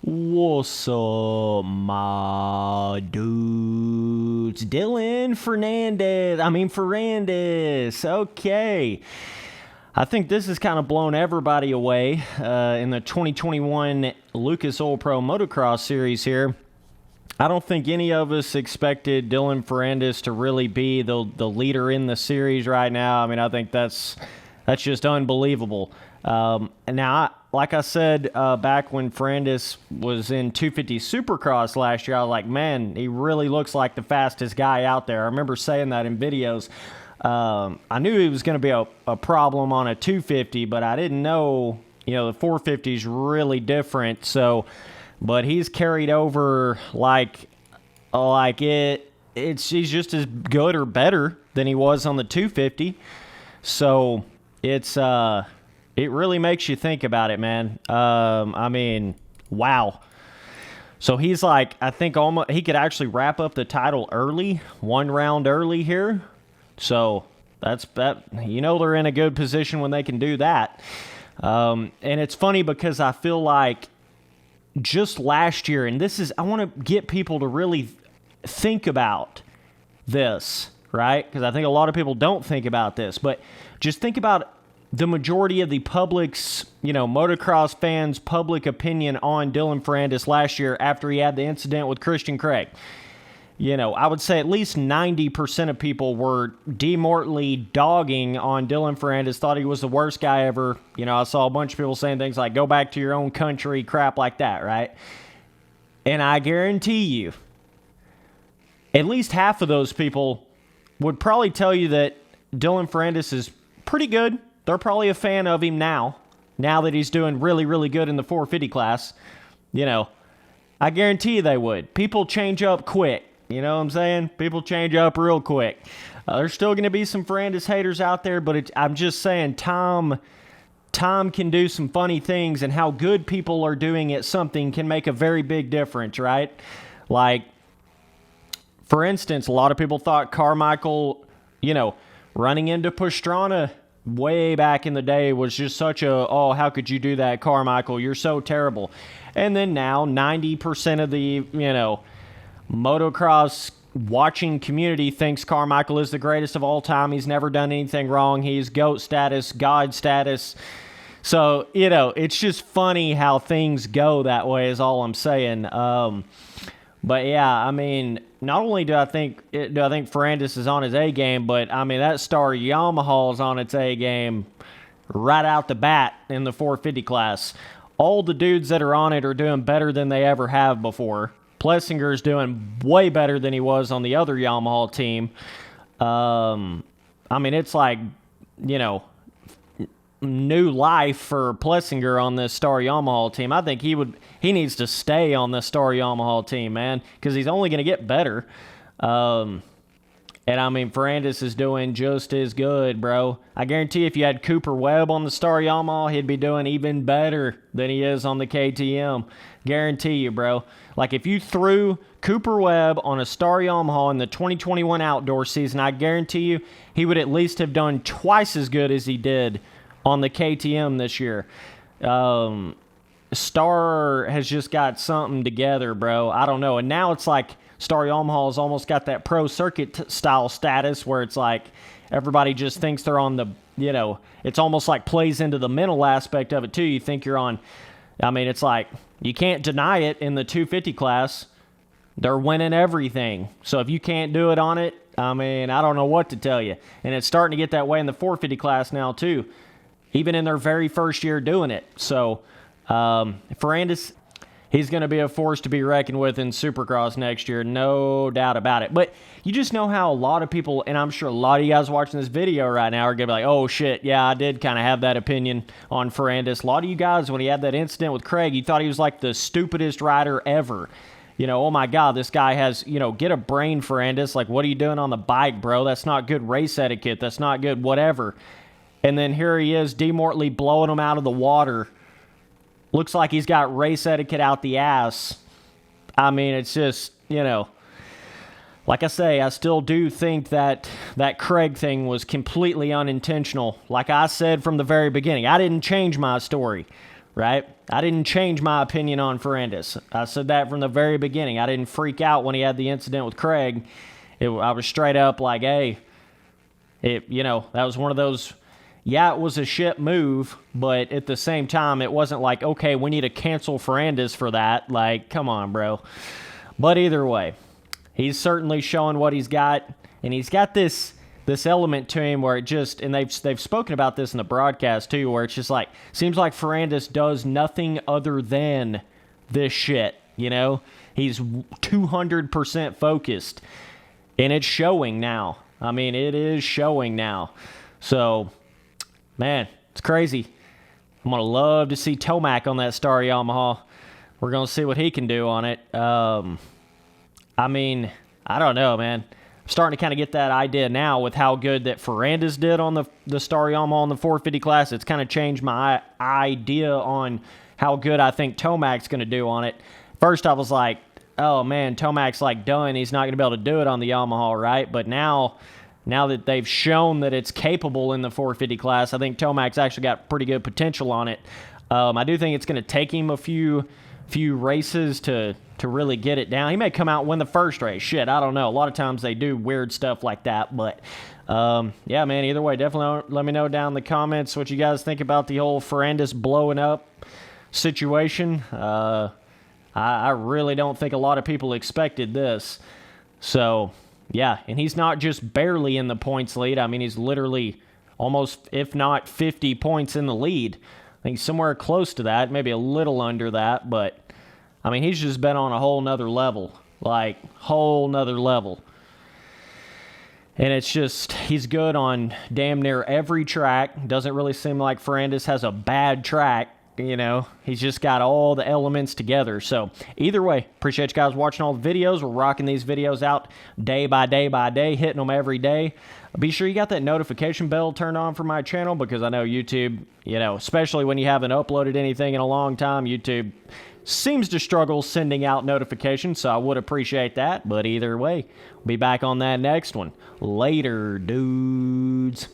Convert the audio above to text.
What's up, my dudes? Ferrandis. Okay. I think this has kind of blown everybody away in the 2021 Lucas Oil Pro Motocross Series here. I don't think any of us expected Dylan Ferrandis to really be the leader in the series right now. I mean, I think that's just unbelievable. Like I said back when Ferrandis was in 250 Supercross last year, I was like, man, he really looks like the fastest guy out there. I remember saying that in videos. I knew he was going to be a problem on a 250, but I didn't know, the 450 is really different. So, but he's carried over he's just as good or better than he was on the 250. So it really makes you think about it, man. Wow. So he's like, I think almost he could actually wrap up the title early, one round early here. So that's that. They're in a good position when they can do that. And it's funny because I feel like just last year, and I want to get people to really think about this, right? Because I think a lot of people don't think about this, but just think about the majority of the public's, motocross fans' public opinion on Dylan Ferrandis last year after he had the incident with Christian Craig. I would say at least 90% of people were demortally dogging on Dylan Ferrandis, thought he was the worst guy ever. I saw a bunch of people saying things like, go back to your own country, crap like that, right? And I guarantee you, at least half of those people would probably tell you that Dylan Ferrandis is pretty good. They're probably a fan of him now that he's doing really, really good in the 450 class. I guarantee you they would. People change up quick. You know what I'm saying? People change up real quick. There's still going to be some Ferrandis haters out there, but I'm just saying time can do some funny things, and how good people are doing at something can make a very big difference, right? Like, for instance, a lot of people thought Carmichael, running into Pastrana way back in the day was just such how could you do that, Carmichael? You're so terrible. And then now 90% of the, motocross watching community thinks Carmichael is the greatest of all time. He's never done anything wrong. He's GOAT status, God status. So, it's just funny how things go that way is all I'm saying. But yeah, not only do I think Ferrandis is on his A game, but that star Yamaha is on its A game right out the bat in the 450 class. All the dudes that are on it are doing better than they ever have before. Plessinger's doing way better than he was on the other Yamaha team. It's like, new life for Plessinger on this Star Yamaha team. I think he needs to stay on the Star Yamaha team, man, because he's only going to get better. Ferrandis is doing just as good, bro. I guarantee if you had Cooper Webb on the Star Yamaha, he'd be doing even better than he is on the KTM. Guarantee you, bro. Like, if you threw Cooper Webb on a Star Yamaha in the 2021 outdoor season, I guarantee you he would at least have done twice as good as he did on the KTM this year. Star has just got something together, bro. I don't know. And now it's like Star Yamaha has almost got that pro circuit style status where it's like everybody just thinks they're on the, it's almost like plays into the mental aspect of it too. You think you're on, it's like you can't deny it in the 250 class. They're winning everything. So if you can't do it on it, I don't know what to tell you. And it's starting to get that way in the 450 class now too, even in their very first year doing it. So Ferrandis, he's going to be a force to be reckoned with in Supercross next year, no doubt about it. But you just know how a lot of people, and I'm sure a lot of you guys watching this video right now are going to be like, oh shit, yeah, I did kind of have that opinion on Ferrandis. A lot of you guys, when he had that incident with Craig, you thought he was like the stupidest rider ever. Oh my God, this guy has, get a brain, Ferrandis. Like, what are you doing on the bike, bro? That's not good race etiquette. That's not good whatever. And then here he is, demortally blowing him out of the water. Looks like he's got race etiquette out the ass. It's just, like I say, I still do think that Craig thing was completely unintentional. Like I said from the very beginning, I didn't change my story. right? I didn't change my opinion on Ferrandis. I said that from the very beginning. I didn't freak out when he had the incident with Craig. I was straight up like, hey, that was one of those, yeah, it was a shit move, but at the same time, it wasn't like, okay, we need to cancel Ferrandis for that. Like, come on, bro. But either way, he's certainly showing what he's got, and he's got this element to him where it just, and they've spoken about this in the broadcast too, where it's just like, seems like Ferrandis does nothing other than this shit, He's 200% focused, and it's showing now. I mean, it is showing now. So, man, it's crazy. I'm going to love to see Tomac on that Star Yamaha. We're going to see what he can do on it. I mean, I don't know, man. I'm starting to kind of get that idea now with how good that Ferrandis did on the Star Yamaha on the 450 class. It's kind of changed my idea on how good I think Tomac's going to do on it. First, I was like, oh, man, Tomac's like done. He's not going to be able to do it on the Yamaha, right? But now that they've shown that it's capable in the 450 class, I think Tomac's actually got pretty good potential on it. I do think it's going to take him a few races to really get it down. He may come out and win the first race. Shit, I don't know. A lot of times they do weird stuff like that. But, yeah, man, either way, definitely let me know down in the comments what you guys think about the whole Ferrandis blowing up situation. I really don't think a lot of people expected this. So, yeah, and he's not just barely in the points lead. I mean, he's literally almost, if not 50 points in the lead. I think somewhere close to that, maybe a little under that, but, I mean, he's just been on a whole nother level. Like, whole nother level. And it's just, he's good on damn near every track. Doesn't really seem like Ferrandis has a bad track. He's just got all the elements together. So, either way, appreciate you guys watching all the videos. We're rocking these videos out day by day by day, hitting them every day. Be sure you got that notification bell turned on for my channel, because I know YouTube, especially when you haven't uploaded anything in a long time, YouTube seems to struggle sending out notifications, so I would appreciate that. But either way, we'll be back on that next one. Later, dudes.